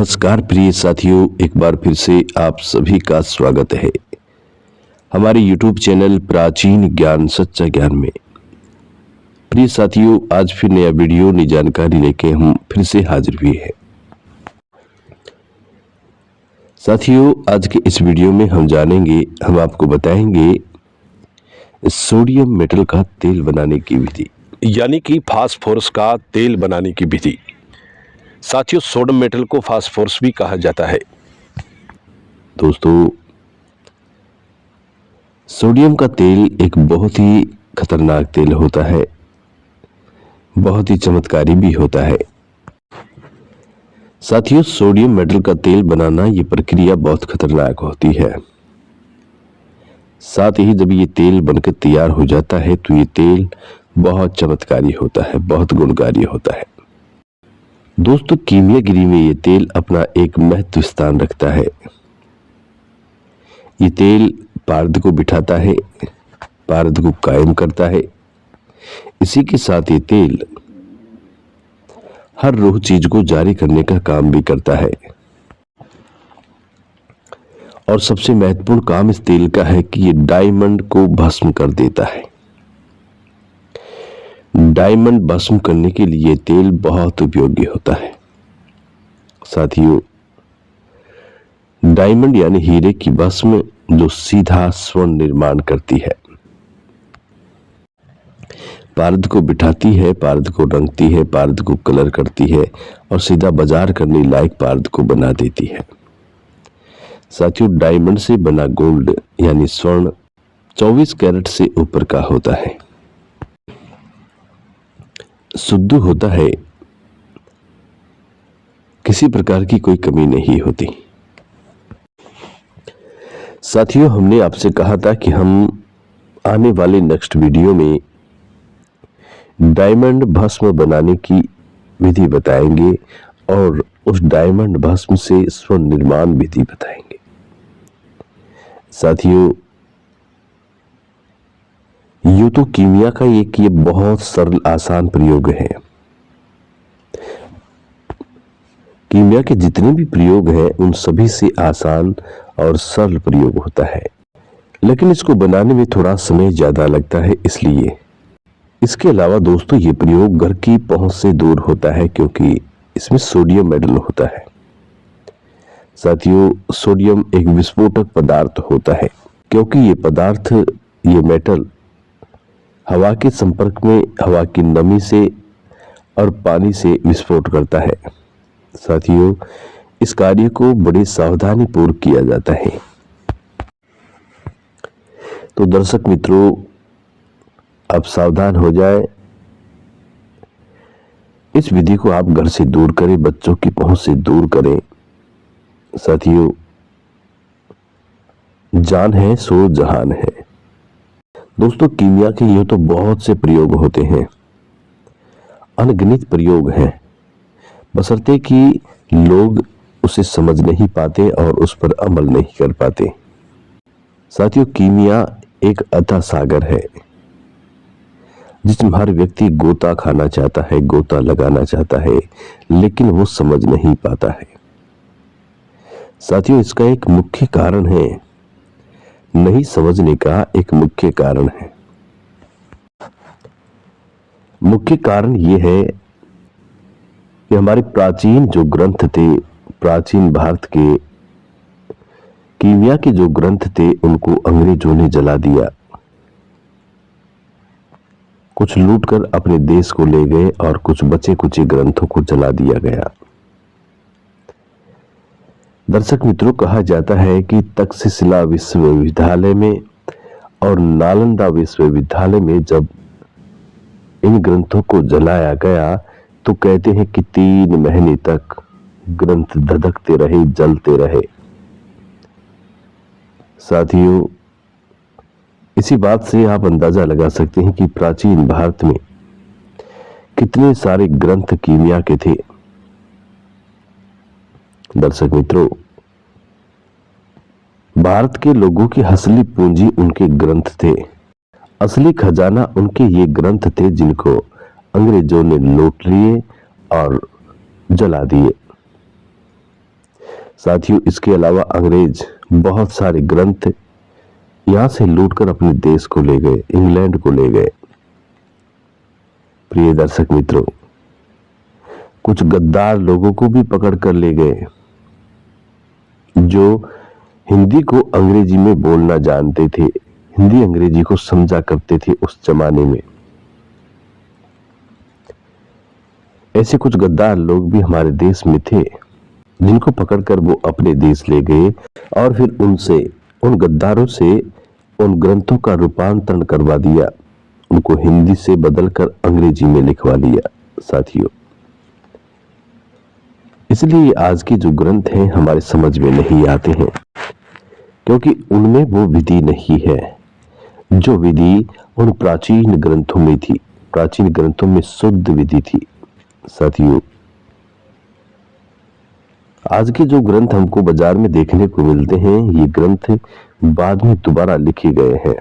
नमस्कार प्रिय साथियों, एक बार फिर से आप सभी का स्वागत है हमारे YouTube चैनल प्राचीन ज्ञान सच्चा ज्ञान में। प्रिय साथियों, आज फिर नया वीडियो नई जानकारी लेके हम फिर से हाजिर हुए हैं। साथियों, आज के इस वीडियो में हम आपको बताएंगे सोडियम मेटल का तेल बनाने की विधि, यानी कि फास्फोरस का तेल बनाने की विधि। साथियों, सोडियम मेटल को फास्फोरस भी कहा जाता है। दोस्तों, सोडियम का तेल एक बहुत ही खतरनाक तेल होता है, बहुत ही चमत्कारी भी होता है। साथियों, सोडियम मेटल का तेल बनाना ये प्रक्रिया बहुत खतरनाक होती है। साथ ही जब ये तेल बनकर तैयार हो जाता है तो ये तेल बहुत चमत्कारी होता है, बहुत गुणकारी होता है। दोस्तों, कीमियागिरी में ये तेल अपना एक महत्व स्थान रखता है। ये तेल पारद को बिठाता है, पारद को कायम करता है। इसी के साथ ये तेल हर रूह चीज को जारी करने का काम भी करता है। और सबसे महत्वपूर्ण काम इस तेल का है कि ये डायमंड को भस्म कर देता है। डायमंड भस्म करने के लिए तेल बहुत उपयोगी होता है। साथियों, डायमंड यानी हीरे की भस्म जो सीधा स्वर्ण निर्माण करती है, पारद को बिठाती है, पारद को रंगती है, पारद को कलर करती है और सीधा बाजार करने लायक पारद को बना देती है। साथियों, डायमंड से बना गोल्ड यानी स्वर्ण 24 कैरेट से ऊपर का होता है, शुद्ध होता है, किसी प्रकार की कोई कमी नहीं होती। साथियों, हमने आपसे कहा था कि हम आने वाले नेक्स्ट वीडियो में डायमंड भस्म बनाने की विधि बताएंगे और उस डायमंड भस्म से स्वर्ण निर्माण विधि बताएंगे। साथियों, यूं तो कीमिया का ये बहुत सरल आसान प्रयोग है। कीमिया के जितने भी प्रयोग हैं उन सभी से आसान और सरल प्रयोग होता है, लेकिन इसको बनाने में थोड़ा समय ज्यादा लगता है। इसलिए इसके अलावा दोस्तों, ये प्रयोग घर की पहुंच से दूर होता है क्योंकि इसमें सोडियम मेटल होता है। साथियों, सोडियम एक विस्फोटक पदार्थ होता है क्योंकि ये मेटल हवा के संपर्क में हवा की नमी से और पानी से विस्फोट करता है। साथियों, इस कार्य को बड़ी सावधानी पूर्वक किया जाता है। तो दर्शक मित्रों, आप सावधान हो जाए। इस विधि को आप घर से दूर करें, बच्चों की पहुंच से दूर करें। साथियों, जान है सो जहान है। दोस्तों, कीमिया के यूं तो बहुत से प्रयोग होते हैं, अनगिनत प्रयोग हैं, बशर्ते कि लोग उसे समझ नहीं पाते और उस पर अमल नहीं कर पाते। साथियों, कीमिया एक अथाह सागर है जिसमें हर व्यक्ति गोता खाना चाहता है, गोता लगाना चाहता है, लेकिन वो समझ नहीं पाता है। साथियों, इसका एक मुख्य कारण है, नहीं समझने का एक मुख्य कारण है। मुख्य कारण ये है कि हमारे प्राचीन जो ग्रंथ थे, प्राचीन भारत के कीमिया के जो ग्रंथ थे, उनको अंग्रेजों ने जला दिया। कुछ लूटकर अपने देश को ले गए और कुछ बचे कुचे ग्रंथों को जला दिया गया। दर्शक मित्रों, कहा जाता है कि तक्षशिला विश्वविद्यालय में और नालंदा विश्वविद्यालय में जब इन ग्रंथों को जलाया गया तो कहते हैं कि 3 महीने तक ग्रंथ धधकते रहे, जलते रहे। साथियों, इसी बात से आप अंदाजा लगा सकते हैं कि प्राचीन भारत में कितने सारे ग्रंथ कीमिया के थे। दर्शक मित्रों, भारत के लोगों की असली पूंजी उनके ग्रंथ थे, असली खजाना उनके ये ग्रंथ थे जिनको अंग्रेजों ने लूट लिए और जला दिए। साथियों, इसके अलावा अंग्रेज बहुत सारे ग्रंथ यहां से लूटकर अपने देश को ले गए, इंग्लैंड को ले गए। प्रिय दर्शक मित्रों, कुछ गद्दार लोगों को भी पकड़ कर ले गए जो हिंदी को अंग्रेजी में बोलना जानते थे, हिंदी अंग्रेजी को समझा करते थे उस जमाने में। ऐसे कुछ गद्दार लोग भी हमारे देश में थे जिनको पकड़कर वो अपने देश ले गए और फिर उन गद्दारों से उन ग्रंथों का रूपांतरण करवा दिया, उनको हिंदी से बदलकर अंग्रेजी में लिखवा लिया। साथियों, इसलिए आज के जो ग्रंथ हैं हमारे समझ में नहीं आते हैं, क्योंकि उनमें वो विधि नहीं है जो विधि उन प्राचीन ग्रंथों में थी। प्राचीन ग्रंथों में शुद्ध विधि थी। साथियों, आज के जो ग्रंथ हमको बाजार में देखने को मिलते हैं, ये ग्रंथ बाद में दोबारा लिखे गए हैं,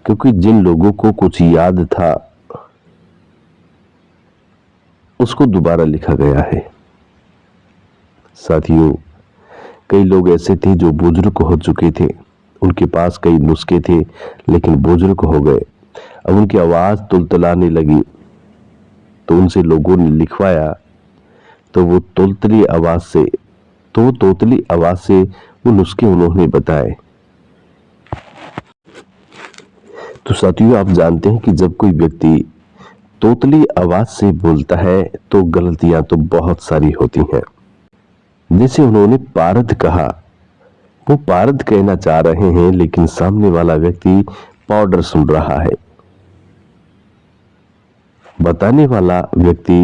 क्योंकि जिन लोगों को कुछ याद था उसको दोबारा लिखा गया है। साथियों, कई लोग ऐसे थे जो बुजुर्ग हो चुके थे, उनके पास कई नुस्खे थे लेकिन बुजुर्ग हो गए। अब उनकी आवाज तुलतुलाने लगी तो उनसे लोगों ने लिखवाया, तो वो तोतली आवाज से वो नुस्खे उन्होंने बताए। तो साथियों, आप जानते हैं कि जब कोई व्यक्ति तोतली आवाज से बोलता है तो गलतियां तो बहुत सारी होती हैं। जैसे उन्होंने पारद कहा, वो पारद कहना चाह रहे हैं लेकिन सामने वाला व्यक्ति पाउडर सुन रहा है। बताने वाला व्यक्ति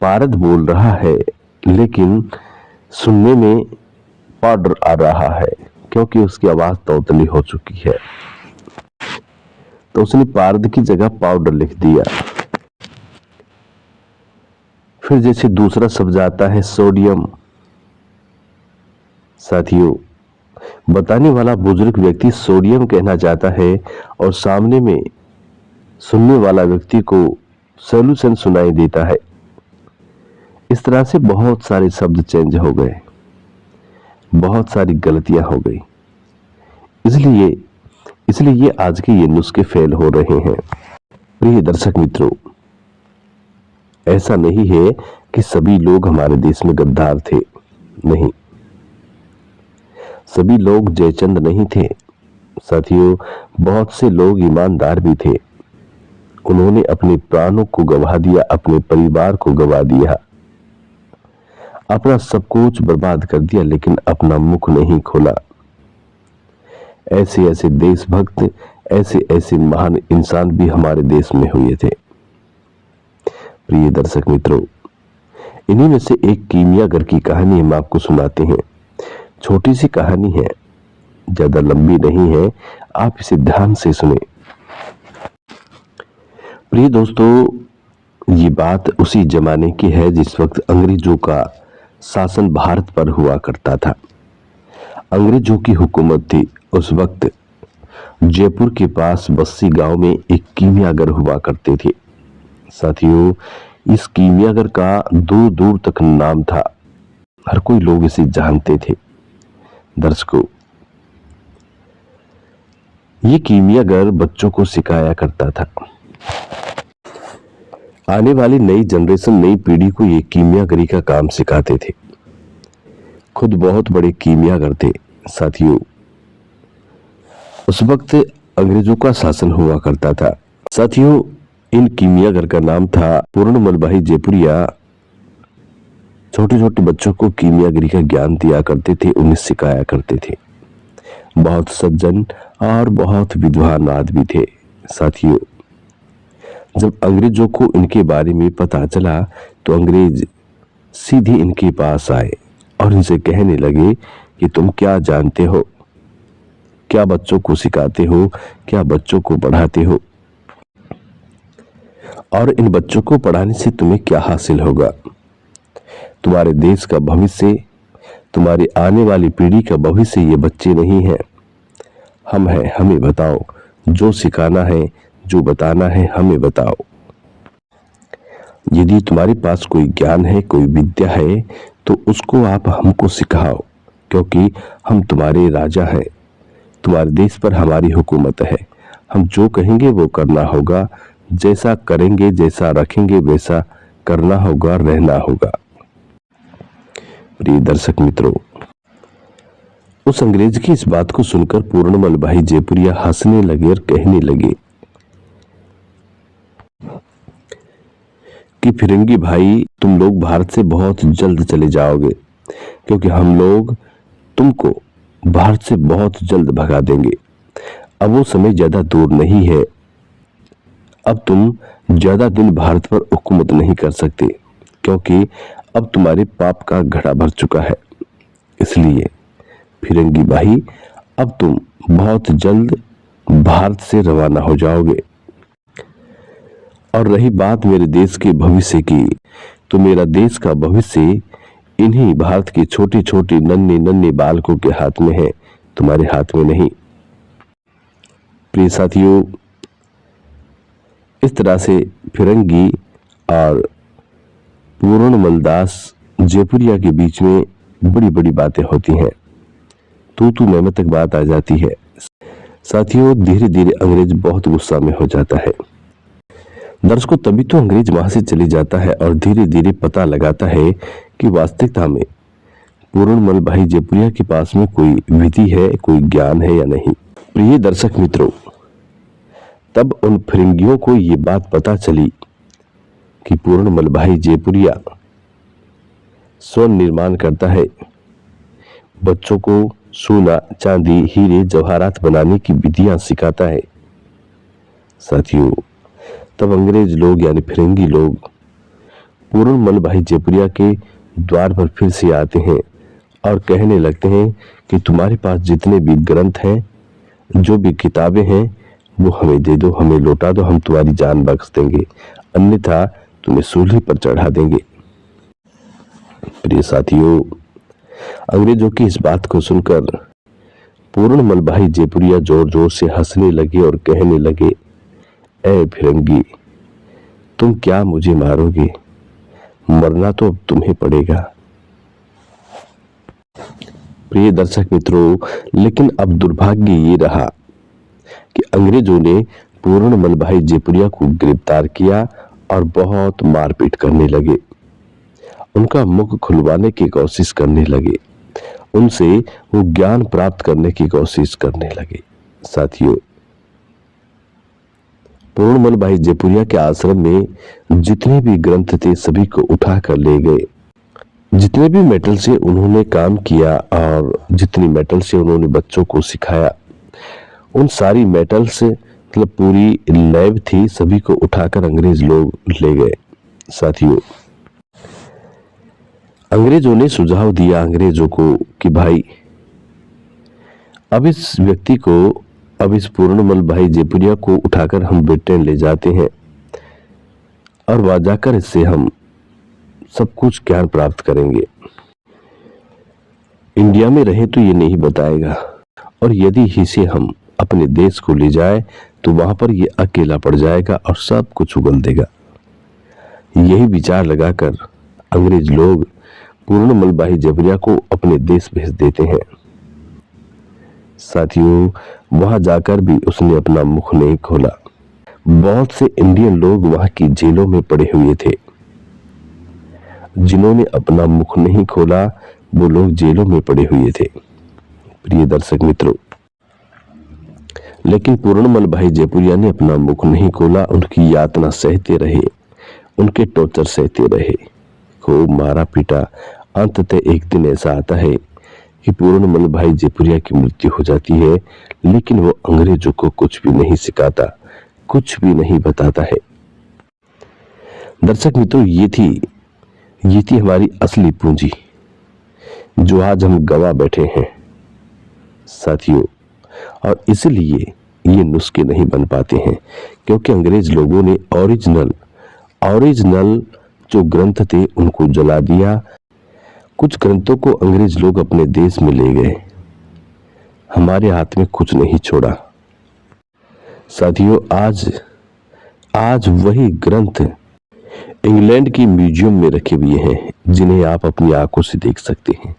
पारद बोल रहा है लेकिन सुनने में पाउडर आ रहा है, क्योंकि उसकी आवाज तोतली हो चुकी है। तो उसने पारद की जगह पाउडर लिख दिया। फिर जैसे दूसरा शब्द आता है सोडियम। साथियों, बताने वाला बुजुर्ग व्यक्ति सोडियम कहना चाहता है और सामने में सुनने वाला व्यक्ति को सॉल्यूशन सुनाई देता है। इस तरह से बहुत सारे शब्द चेंज हो गए, बहुत सारी गलतियां हो गई। इसलिए आज के ये नुस्खे फेल हो रहे हैं। प्रिय दर्शक मित्रों, ऐसा नहीं है कि सभी लोग हमारे देश में गद्दार थे, नहीं, सभी लोग जयचंद नहीं थे। साथियों, बहुत से लोग ईमानदार भी थे। उन्होंने अपने प्राणों को गवा दिया, अपने परिवार को गवा दिया, अपना सब कुछ बर्बाद कर दिया, लेकिन अपना मुख नहीं खोला। ऐसे ऐसे देशभक्त, ऐसे ऐसे महान इंसान भी हमारे देश में हुए थे। प्रिय दर्शक मित्रों, इन्हीं में से एक कीमियागर की कहानी हम आपको सुनाते हैं। छोटी सी कहानी है, ज्यादा लंबी नहीं है, आप इसे ध्यान से सुने। प्रिय दोस्तों, ये बात उसी जमाने की है जिस वक्त अंग्रेजों का शासन भारत पर हुआ करता था। अंग्रेजों की हुकूमत थी। उस वक्त जयपुर के पास बस्सी गांव में एक कीमियागर हुआ करते थे। साथियों, इस कीमियागर का दूर दूर तक नाम था, हर कोई लोग इसे जानते थे। दर्शकों, ये कीमियागर बच्चों को सिखाया करता था। आने वाली नई जनरेशन, नई पीढ़ी को ये कीमियागरी का काम सिखाते थे। खुद बहुत बड़े कीमियागर थे। साथियों, उस वक्त अंग्रेजों का शासन हुआ करता था। साथियों, इन कीमियागर का नाम था पूर्णमल भाई जयपुरिया। छोटे छोटे बच्चों को कीमियागरी का ज्ञान दिया करते थे, उन्हें सिखाया करते थे। बहुत सज्जन और बहुत विद्वान आदमी थे। साथियों, जब अंग्रेजों को इनके बारे में पता चला तो अंग्रेज सीधे इनके पास आए और इनसे कहने लगे कि तुम क्या जानते हो, क्या बच्चों को सिखाते हो, क्या बच्चों को पढ़ाते हो, और इन बच्चों को पढ़ाने से तुम्हें क्या हासिल होगा। तुम्हारे देश का भविष्य, तुम्हारी आने वाली पीढ़ी का भविष्य ये बच्चे नहीं है, हम हैं। हमें बताओ, जो सिखाना है, जो बताना है, हमें बताओ। यदि तुम्हारे पास कोई ज्ञान है, कोई विद्या है, तो उसको आप हमको सिखाओ, क्योंकि हम तुम्हारे राजा हैं, तुम्हारे देश पर हमारी हुकूमत है। हम जो कहेंगे वो करना होगा, जैसा करेंगे, जैसा रखेंगे वैसा करना होगा, रहना होगा। प्रिय दर्शक मित्रों, उस अंग्रेज की इस बात को सुनकर पूर्णमल भाई जयपुरिया हंसने लगे और कहने लगे कि फिरंगी भाई, तुम लोग भारत से बहुत जल्द चले जाओगे, क्योंकि हम लोग तुमको भारत से बहुत जल्द भगा देंगे। अब वो समय ज्यादा दूर नहीं है। अब तुम ज्यादा दिन भारत पर हुकूमत नहीं कर सकते, क्योंकि अब तुम्हारे पाप का घड़ा भर चुका है। इसलिए फिरंगी भाई, अब तुम बहुत जल्द भारत से रवाना हो जाओगे। और रही बात मेरे देश के भविष्य की, तो मेरा देश का भविष्य इन्हीं भारत की छोटी छोटी नन्ही नन्ही बालकों के हाथ में है, तुम्हारे हाथ में नहीं। प्रिय साथियों, इस तरह से फिरंगी और पूर्णमल दास जयपुरिया के बीच में बड़ी बड़ी बातें होती हैं, तू मैं तक बात आ जाती है। साथियों, धीरे धीरे अंग्रेज बहुत गुस्सा में हो जाता है। दर्शकों, तभी तो अंग्रेज वहां से चले जाता है और धीरे धीरे पता लगाता है कि वास्तविकता में पूर्णमल भाई जयपुरिया के पास में कोई विधि है, कोई ज्ञान है या नहीं। प्रिय दर्शक मित्रों, तब उन फिरंगियों को ये बात पता चली कि पूर्णमल भाई जयपुरिया स्वर्ण निर्माण करता है, बच्चों को सोना, चांदी, हीरे, जवाहरात बनाने की विधियां सिखाता है। साथियों, तब अंग्रेज लोग यानी फिरंगी लोग पूर्णमल भाई जयपुरिया के द्वार पर फिर से आते हैं और कहने लगते हैं कि तुम्हारे पास जितने भी ग्रंथ हैं, जो भी किताबें हैं, वो हमें दे दो, हमें लौटा दो, हम तुम्हारी जान बख्श देंगे, अन्यथा तुम्हें सूली पर चढ़ा देंगे। प्रिय साथियों, अंग्रेजों की इस बात को सुनकर पूर्णमल भाई जयपुरिया जोर जोर से हंसने लगे और कहने लगे, ए फिरंगी, तुम क्या मुझे मारोगे? मरना तो अब तुम्हें पड़ेगा। प्रिय दर्शक मित्रों, लेकिन अब दुर्भाग्य ये रहा कि अंग्रेजों ने पूर्णमल भाई जयपुरिया को गिरफ्तार किया और बहुत मारपीट करने लगे, उनका मुख खुलवाने की कोशिश करने लगे, उनसे वो ज्ञान प्राप्त करने की कोशिश करने लगे। साथियों, पूर्णमल भाई जयपुरिया के आश्रम में जितने भी ग्रंथ थे सभी को उठा कर ले गए। जितने भी मेटल से उन्होंने काम किया और जितनी मेटल से उन्होंने बच्चों को सिखाया, उन सारी मेटल से मतलब पूरी लैब थी, सभी को उठाकर अंग्रेज लोग ले गए। साथियों, अंग्रेजों ने सुझाव दिया अंग्रेजों को कि भाई, अब इस व्यक्ति को, अब इस पूर्णमल भाई जयपुरिया को उठाकर हम ब्रिटेन ले जाते हैं और वहां जाकर इससे हम सब कुछ ज्ञान प्राप्त करेंगे। इंडिया में रहे तो ये नहीं बताएगा, और यदि इसे हम अपने देश को ले जाए तो वहां पर ये अकेला पड़ जाएगा और सब कुछ उगल देगा। यही विचार लगाकर अंग्रेज लोग पूर्णमल भाई जयपुरिया को अपने देश भेज देते हैं। साथियों, वहां जाकर भी उसने अपना मुख नहीं खोला। बहुत से इंडियन लोग वहां की जेलों में पड़े हुए थे। जिन्होंने अपना मुख नहीं खोला वो लोग जेलों में पड़े हुए थे। प्रिय दर्शक मित्रों, लेकिन पूर्णमल भाई जयपुरिया ने अपना मुख नहीं खोला, उनकी यातना सहते रहे, उनके टॉर्चर सहते रहे, खूब मारा पीटा। अंततः एक दिन ऐसा आता है कि पूर्णमल भाई जयपुरिया की मृत्यु हो जाती है, लेकिन वो अंग्रेजों को कुछ भी नहीं सिखाता, कुछ भी नहीं बताता है। दर्शक मित्रों, ये थी हमारी असली पूंजी, जो आज हम गवा बैठे हैं। साथियों, और इसलिए ये नुस्खे नहीं बन पाते हैं, क्योंकि अंग्रेज लोगों ने ओरिजिनल जो ग्रंथ थे उनको जला दिया। कुछ ग्रंथों को अंग्रेज लोग अपने देश में ले गए, हमारे हाथ में कुछ नहीं छोड़ा। साथियों, आज वही ग्रंथ इंग्लैंड की म्यूजियम में रखे हुए हैं, जिन्हें आप अपनी आंखों से देख सकते हैं।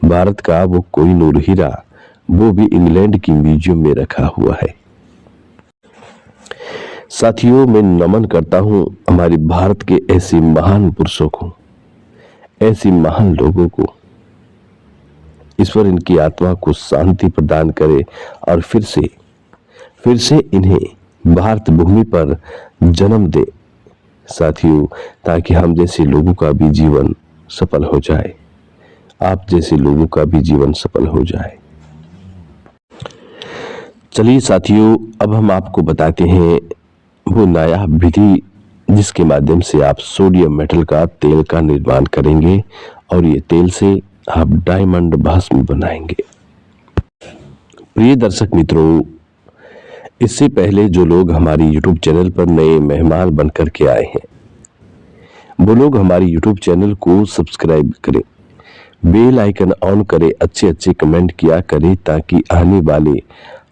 भारत का वो कोई नूर हीरा, वो भी इंग्लैंड की म्यूजियम में रखा हुआ है। साथियों, मैं नमन करता हूं हमारे भारत के ऐसे महान पुरुषों को, ऐसे महान लोगों को। ईश्वर इनकी आत्मा को शांति प्रदान करे और फिर से इन्हें भारत भूमि पर जन्म दे साथियों, ताकि हम जैसे लोगों का भी जीवन सफल हो जाए, आप जैसे लोगों का भी जीवन सफल हो जाए। चलिए साथियों, अब हम आपको बताते हैं वो नायाब विधि जिसके माध्यम से आप सोडियम मेटल का तेल का निर्माण करेंगे और ये तेल से आप डायमंड भस्म बनाएंगे। प्रिय दर्शक मित्रों, इससे पहले जो लोग हमारी यूट्यूब चैनल पर नए मेहमान बनकर के आए हैं, वो लोग हमारी यूट्यूब चैनल को सब्सक्राइब करें, बेल आइकन ऑन करें, अच्छे अच्छे कमेंट किया करें, ताकि आने वाले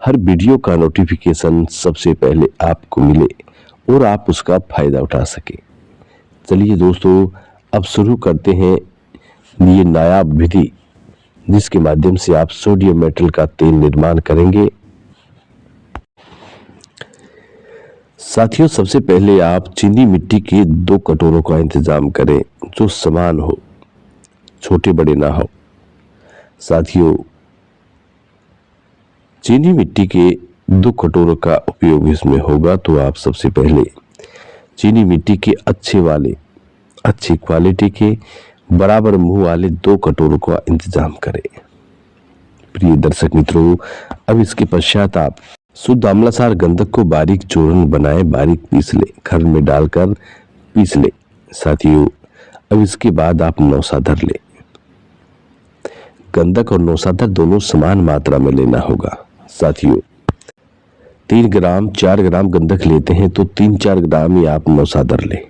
हर वीडियो का नोटिफिकेशन सबसे पहले आपको मिले और आप उसका फायदा उठा सके। चलिए दोस्तों, अब शुरू करते हैं ये नायाब विधि जिसके माध्यम से आप सोडियम मेटल का तेल निर्माण करेंगे। साथियों, सबसे पहले आप चीनी मिट्टी के 2 कटोरों का इंतजाम करें जो समान हो, छोटे बड़े ना हो। साथियों, चीनी मिट्टी के 2 कटोरों का उपयोग इसमें होगा, तो आप सबसे पहले चीनी मिट्टी के अच्छी क्वालिटी के बराबर मुंह वाले 2 कटोरों का इंतजाम करें। प्रिय दर्शक मित्रों, अब इसके पश्चात आप शुद्ध आंवलासार गंधक को बारीक चूर्ण बनाए, बारीक पीस ले, घर में डालकर पीस ले। साथियों, अब इसके बाद आप नौसाधर ले। गंधक और नौसाधर दोनों समान मात्रा में लेना होगा। साथियों, 3 ग्राम 4 ग्राम गंधक लेते हैं तो 3-4 ग्राम ही आप नौसाधर ले।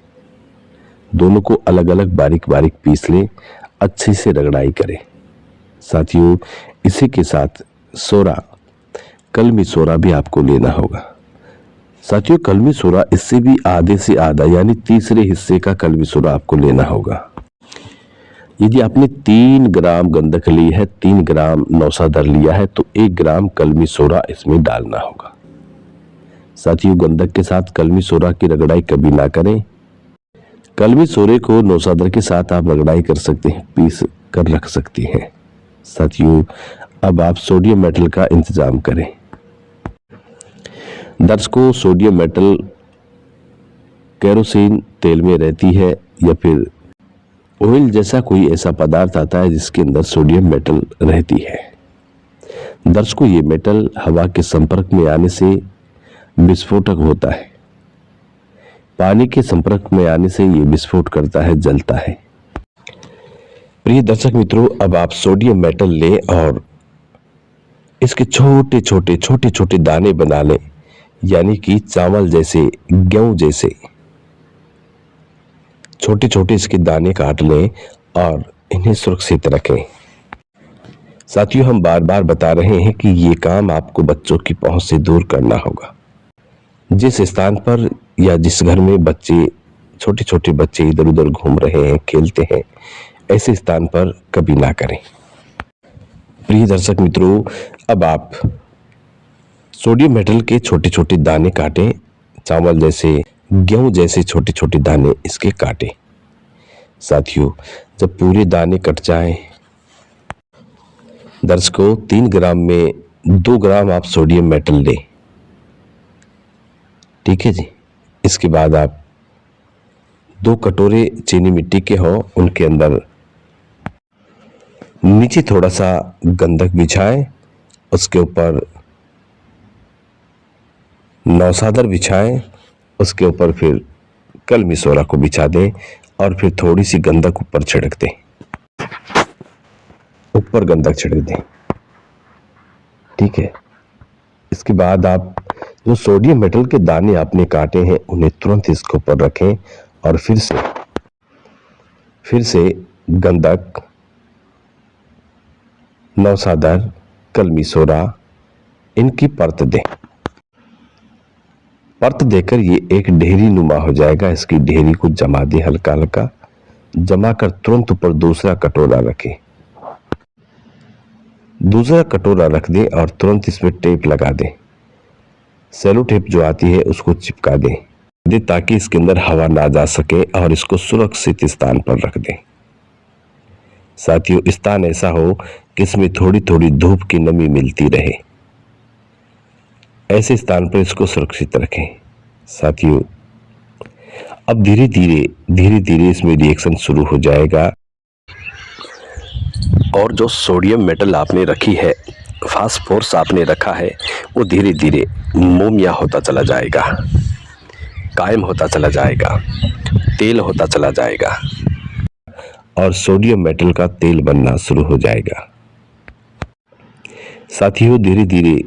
दोनों को अलग अलग बारीक बारीक पीस ले, अच्छे से रगड़ाई करें। साथियों, इसी के साथ सोरा, कलमी सोरा भी आपको लेना होगा। साथियों, कलमी सोरा इससे भी आधे से आधा यानी तीसरे हिस्से का कलमी सोरा आपको लेना होगा। यदि आपने 3 ग्राम गंधक ली है, 3 ग्राम नौसाधर लिया है, तो 1 ग्राम कलमी सोरा इसमें डालना होगा। साथियों, गंधक के साथ कलमी सोरा की रगड़ाई कभी ना करें। कलमी सोरे को नौसाधर के साथ आप रगड़ाई कर सकते हैं, पीस कर रख सकती हैं। साथियों, अब आप सोडियम मेटल का इंतजाम करें। दर्शकों, सोडियम मेटल केरोसिन तेल में रहती है या फिर ऑयल जैसा कोई ऐसा पदार्थ आता है जिसके अंदर सोडियम मेटल रहती है। दर्शकों, ये मेटल हवा के संपर्क में आने से विस्फोटक होता है। पानी के संपर्क में आने से ये विस्फोट करता है, जलता है। प्रिय दर्शक मित्रों, अब आप सोडियम मेटल लें और इसके छोटे छोटे दाने बना लें, यानी कि चावल जैसे, गेहूं जैसे छोटे छोटे इसके दाने काट लें और इन्हें सुरक्षित रखें। साथियों, हम बार बार बता रहे हैं कि ये काम आपको बच्चों की पहुंच से दूर करना होगा। जिस स्थान पर या जिस घर में छोटे छोटे बच्चे इधर उधर घूम रहे हैं, खेलते हैं, ऐसे स्थान पर कभी ना करें। प्रिय दर्शक मित्रों, अब आप सोडियम मेटल के छोटे छोटे दाने काटें, चावल जैसे, गेहूं जैसे छोटे छोटे दाने इसके काटें। साथियों, जब पूरे दाने कट जाएं, दर्शकों, 3 ग्राम में 2 ग्राम आप सोडियम मेटल लें। ठीक है जी। इसके बाद आप 2 कटोरे चीनी मिट्टी के हो, उनके अंदर नीचे थोड़ा सा गंधक बिछाएं, उसके ऊपर नौसाधर बिछाएं, उसके ऊपर फिर कलमी सोरा को बिछा दें और फिर थोड़ी सी गंधक ऊपर छिड़क दें, ऊपर गंधक छिड़क दें। ठीक है। इसके बाद आप जो सोडियम मेटल के दाने आपने काटे हैं उन्हें तुरंत इसके ऊपर रखें और फिर से गंधक, नौसाधर, कलमी सोरा इनकी परत दें। परत देकर ये एक ढेरी नुमा हो जाएगा। इसकी ढेरी को जमा दें, हल्का हल्का जमा कर तुरंत ऊपर दूसरा कटोरा रखें। दूसरा कटोरा रख दें और तुरंत इसमें टेप लगा दें। सेलो टेप जो आती है उसको चिपका दें ताकि इसके अंदर हवा ना जा सके और इसको सुरक्षित स्थान पर रख दें। साथियों, स्थान ऐसा हो कि इसमें थोड़ी थोड़ी धूप की नमी मिलती रहे, ऐसे स्थान पर इसको सुरक्षित रखें। साथियों, अब धीरे धीरे इसमें रिएक्शन शुरू हो जाएगा और जो सोडियम मेटल आपने रखी है, फास्फोरस आपने रखा है, वो धीरे धीरे मोमिया होता चला जाएगा, कायम होता चला जाएगा, तेल होता चला जाएगा और सोडियम मेटल का तेल बनना शुरू हो जाएगा। साथियों, धीरे धीरे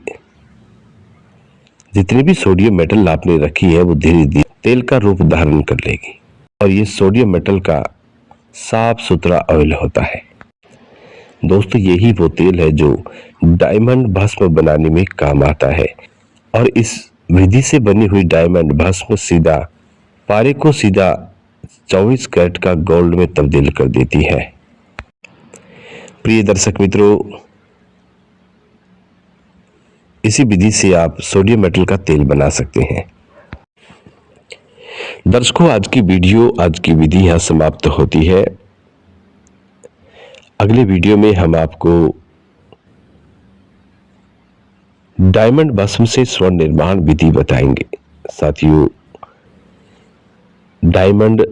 जितनी भी सोडियम मेटल आपने रखी है वो धीरे धीरे तेल का रूप धारण कर लेगी और ये सोडियम मेटल का साफ सुथरा ऑयल होता है। दोस्तों, यही वो तेल है जो डायमंड भस्म बनाने में काम आता है और इस विधि से बनी हुई डायमंड भस्म सीधा पारे को सीधा 24 कैरेट का गोल्ड में तब्दील कर देती है। प्रिय दर्शक मित्रों, इसी विधि से आप सोडियम मेटल का तेल बना सकते हैं। दर्शकों, आज की विधि यहाँ समाप्त होती है। अगले वीडियो में हम आपको डायमंड भस्म से स्वर्ण निर्माण विधि बताएंगे। साथियों, डायमंड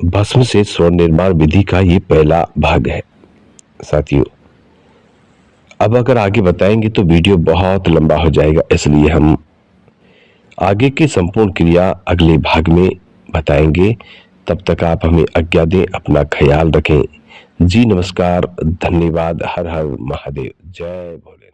भस्म से स्वर्ण निर्माण विधि का ये पहला भाग है। साथियों, अब अगर आगे बताएंगे तो वीडियो बहुत लंबा हो जाएगा, इसलिए हम आगे की संपूर्ण क्रिया अगले भाग में बताएंगे। तब तक आप हमें आज्ञा दें, अपना ख्याल रखें। जी नमस्कार, धन्यवाद, हर हर महादेव, जय भोले।